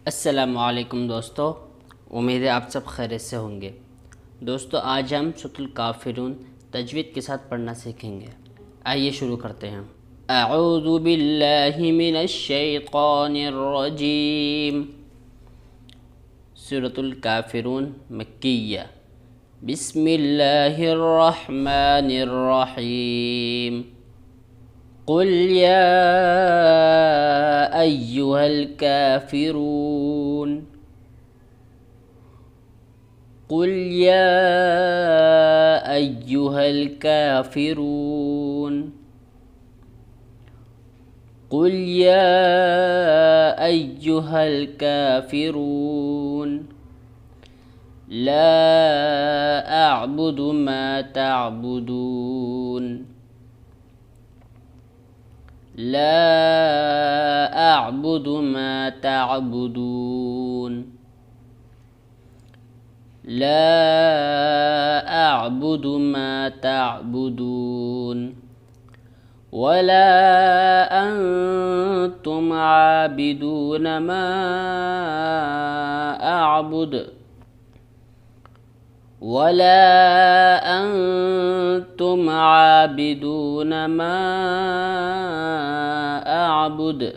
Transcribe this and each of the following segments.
अस्सलामुअलैकुम दोस्तों, उम्मीद है आप सब खैरियत से होंगे। दोस्तों, आज हम सूरतुल काफिरून तजवीद के साथ पढ़ना सीखेंगे। आइए शुरू करते हैं। अऊज़ु बिल्लाहि मिनश शैतानिर रजीम। सूरतुल काफिरून मक्किय्या। बिस्मिल्लाहिर रहमानिर रहीम। कुल या अय्युहल काफिरून। कुल या अय्युहल काफिरून। कुल या अय्युहल काफिरून। ला अअबुदु मा तअबुदून। لا أعبد ما تعبدون। لا أعبد ما تعبدون ولا أنتم عابدون ما أعبد ولا أنتم عابدون ما أعبد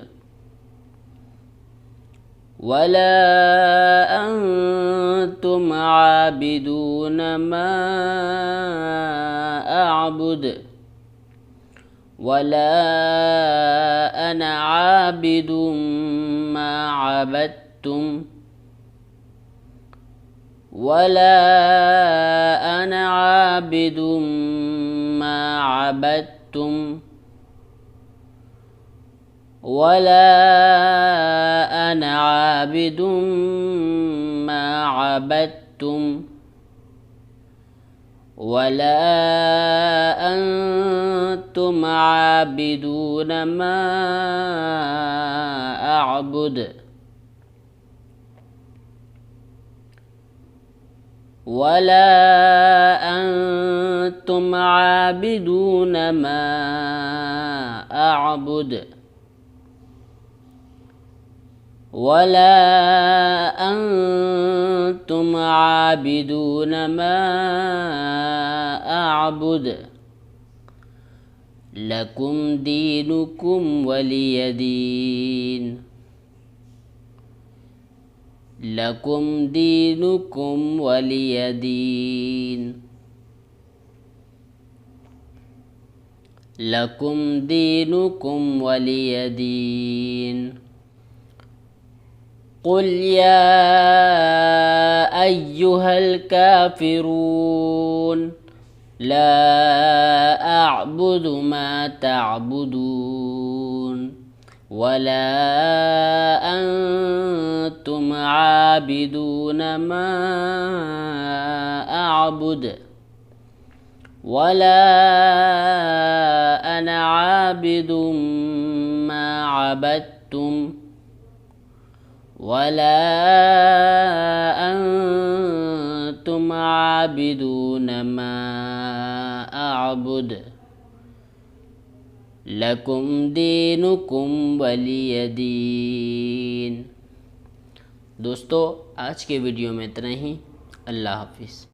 ولا أنتم عابدون ما أعبد ولا أنا عابد ما عبدتم ولا أنا عابد ما عبدتم ولا أنا عابد ما عبدتم ولا أنتم عابدون ما أعبد ولا أنتم عابدون ما أعبد ولا أنتم عابدون ما أعبد لكم دينكم ولي دين لكم دينكم ولي دين لكم دينكم ولي دين قل يا أيها الكافرون لا أعبد ما تعبدون ولا أنتم عابدون ما أعبد ولا أنا عابد ما عبدتم ولا أنتم عابدون ما أعبد लकुम दीनुकुम वलिय दीन। दोस्तों, आज के वीडियो में इतना ही। अल्लाह हाफिज़।